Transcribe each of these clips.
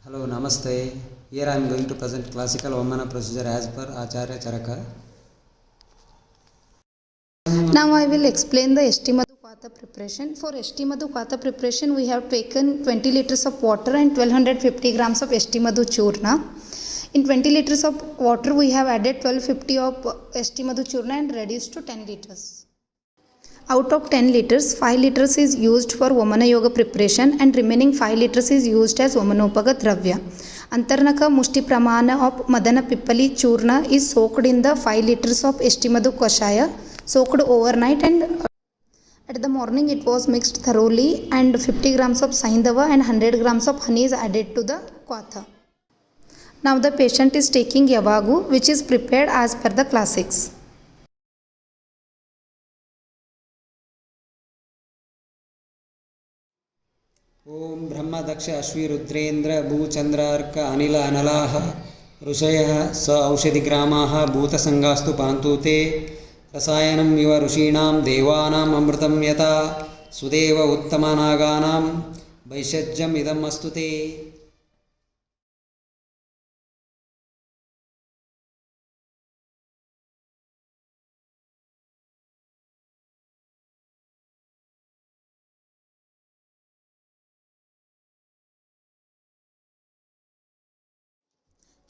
Hello, Namaste. Here I am going to present classical Vamana procedure as per Acharya Charaka. Now I will explain the Eshtimadhu Kwatha preparation. For Eshtimadhu Kwatha preparation, we have taken 20 liters of water and 1250 grams of Eshtimadhu churna. In 20 liters of water, we have added 1250 of Eshtimadhu churna and reduced to 10 liters. Out of 10 liters, 5 liters is used for Vamana Yoga preparation and remaining 5 liters is used as Vamanopaga Dravya. Antarnaka Mushti Pramana of Madana Pippali Churna is soaked in the 5 liters of Eshtimadhu Kashaya, soaked overnight, and at the morning it was mixed thoroughly and 50 grams of Saindava and 100 grams of honey is added to the Kwatha. Now the patient is taking Yavagu, which is prepared as per the classics. ओम ब्रह्म दक्ष अश्वी रुद्रेन्द्र भूचंद्रार्क अनिल अनलाः ऋषयः स औषधिग्रामाः भूतसंगास्तु पान्तु ते रसायनम् इव ऋषीणां देवानाम् अमृतं यथा सुदेव उत्तमनागानां वैषज्यम् इदम् अस्तु ते.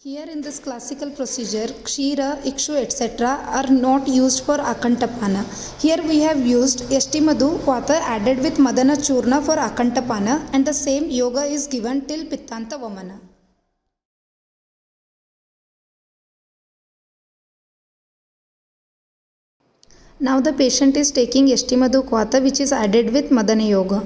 Here in this classical procedure, Kshira, Ikshu, etc. are not used for Akantapana. Here we have used Eshtimadhu Kwatha added with Madana Churna for Akantapana, and the same yoga is given till Pittanta Vamana. Now the patient is taking Eshtimadhu Kwatha, which is added with Madana Yoga.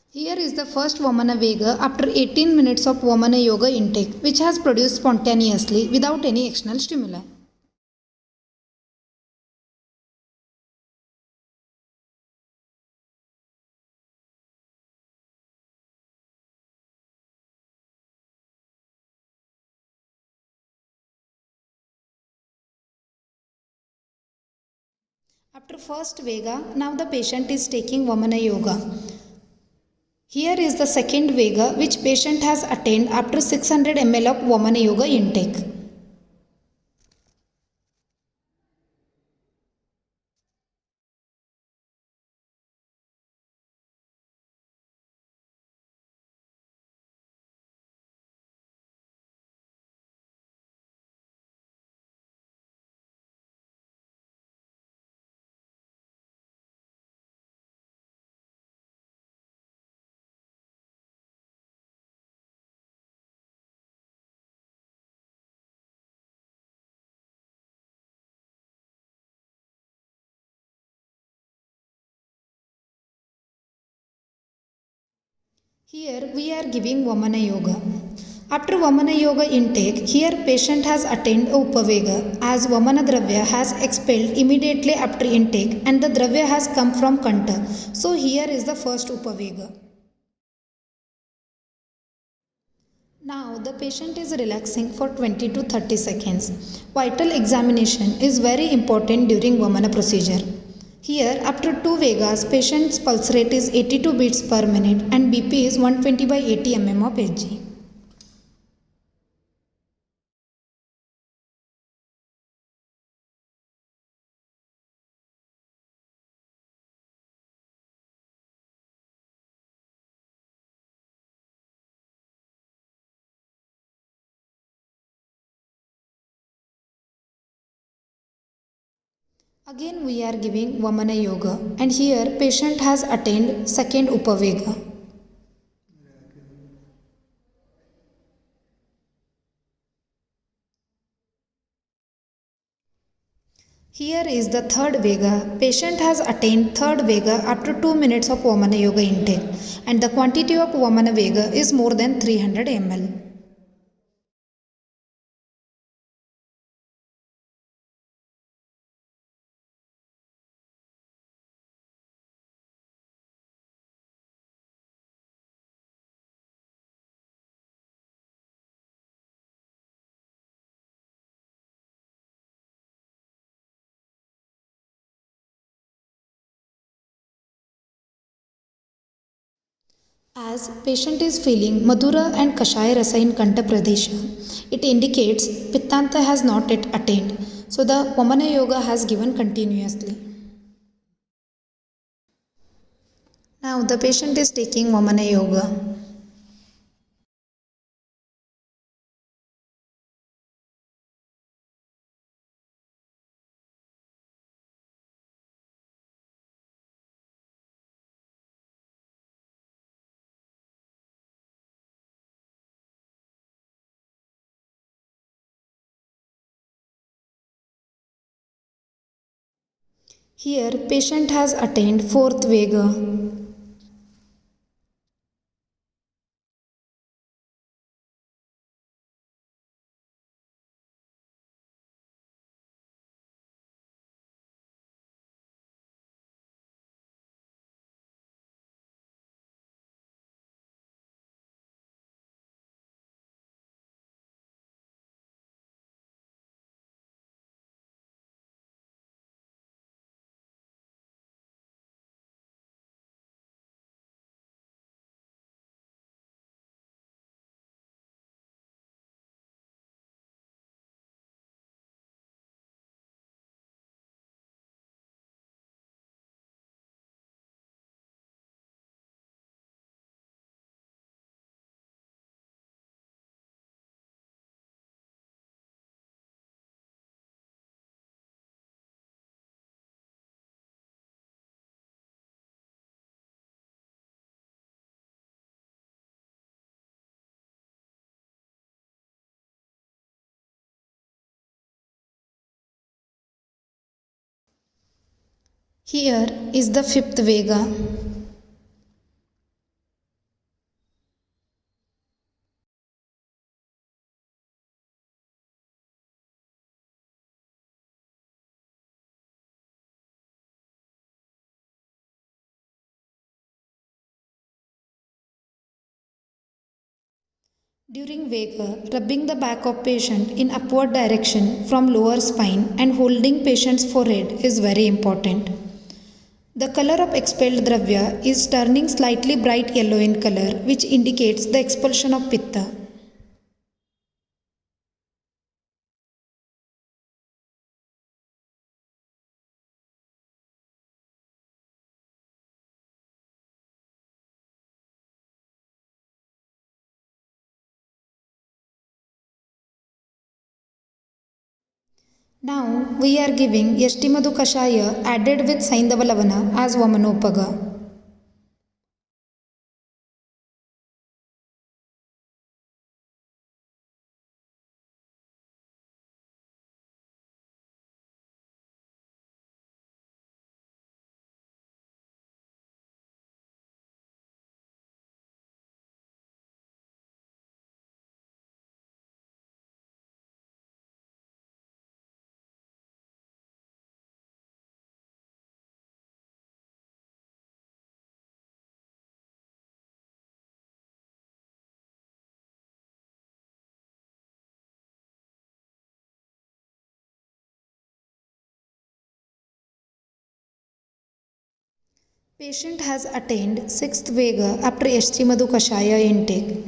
Here is the first Vamana Vega after 18 minutes of Vamana Yoga intake, which has produced spontaneously without any external stimuli. After first Vega, now the patient is taking Vamana Yoga. Here is the second Vega which patient has attained after 600 ml of Vamana Yoga intake. Here we are giving Vamana Yoga. After Vamana Yoga intake, here patient has attained Upavega as Vamana Dravya has expelled immediately after intake and the Dravya has come from Kanta. So here is the first Upavega. Now the patient is relaxing for 20 to 30 seconds. Vital examination is very important during Vamana procedure. Here after 2 Vegas, patient's pulse rate is 82 beats per minute and BP is 120 by 80 mm of Hg. Again we are giving Vamana Yoga and here patient has attained second Upavega. Here is the third Vega. Patient has attained third Vega after 2 minutes of Vamana Yoga intake and the quantity of Vamana Vega is more than 300 ml. As patient is feeling Madhura and Kashaya Rasa in Kanta Pradesha, it indicates Pittanta has not yet attained. So the Vamana Yoga has given continuously. Now the patient is taking Vamana Yoga. Here patient has attained fourth Vega. Here is the fifth Vega. During Vega, rubbing the back of patient in upward direction from lower spine and holding patient's forehead is very important. The color of expelled dravya is turning slightly bright yellow in color, which indicates the expulsion of pitta. Now we are giving Yashtimadu Kashaya added with Saindava Lavana as Vamanopaga. Patient has attained sixth Vega after St. Madhu Kashaya intake.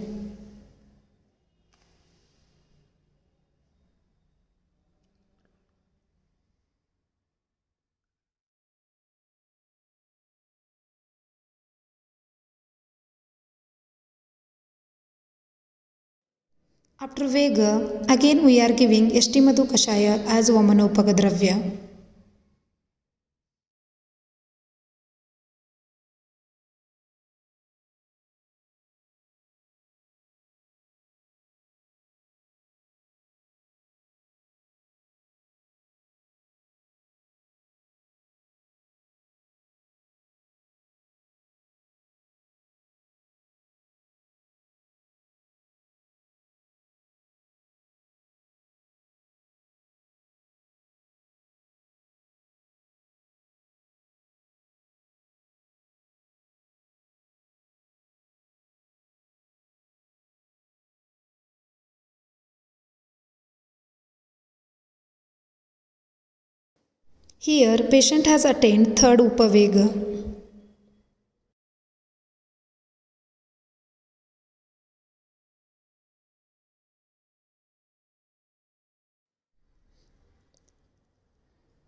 After Vega, again we are giving St. Madhu Kashaya as Vamanopaka Dravya. Here, patient has attained third Upavega.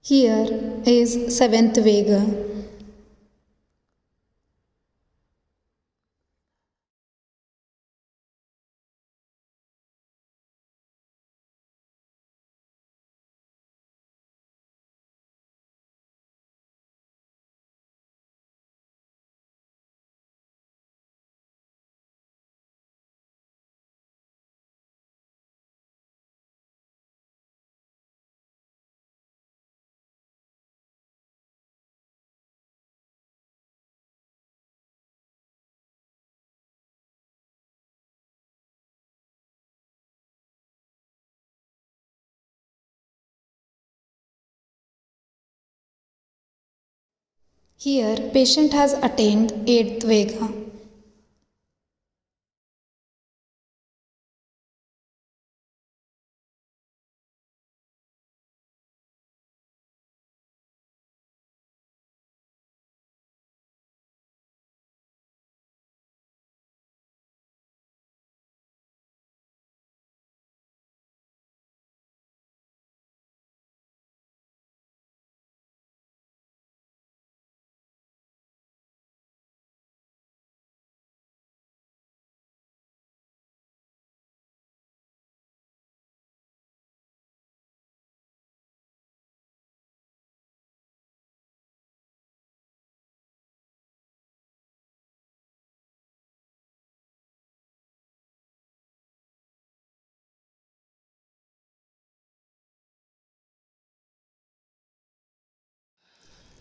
Here is seventh Vega. Here, patient has attained eighth Vega.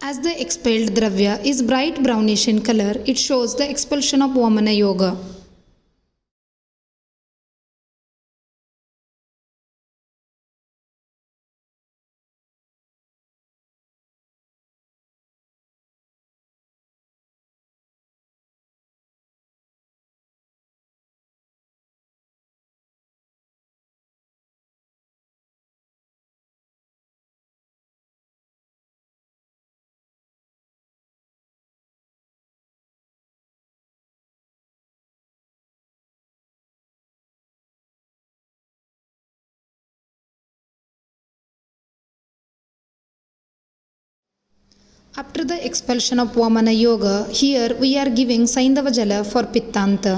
As the expelled Dravya is bright brownish in color, it shows the expulsion of Vamana Yoga. After the expulsion of Vamana Yoga, here we are giving Saindava Jala for Pittanta.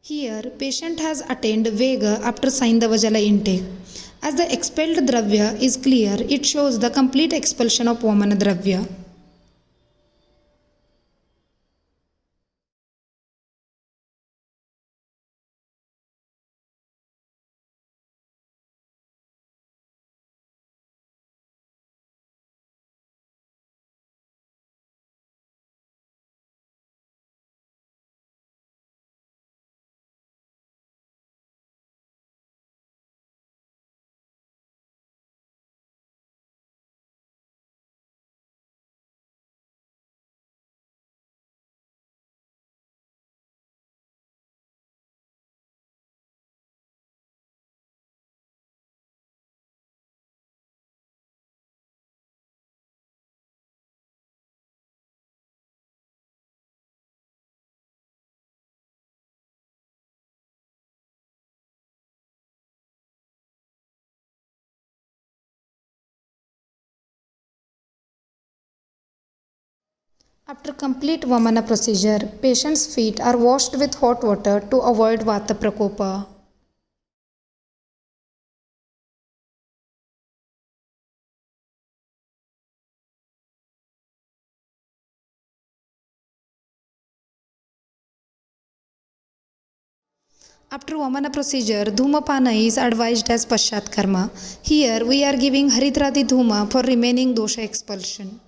Here, patient has attained Vega after Saindava Jala intake. As the expelled Dravya is clear, it shows the complete expulsion of Vamana Dravya. After complete Vamana procedure, patient's feet are washed with hot water to avoid Vata Prakopa. After Vamana procedure, Dhumapana is advised as Paschat Karma. Here we are giving Haridradi Dhuma for remaining dosha expulsion.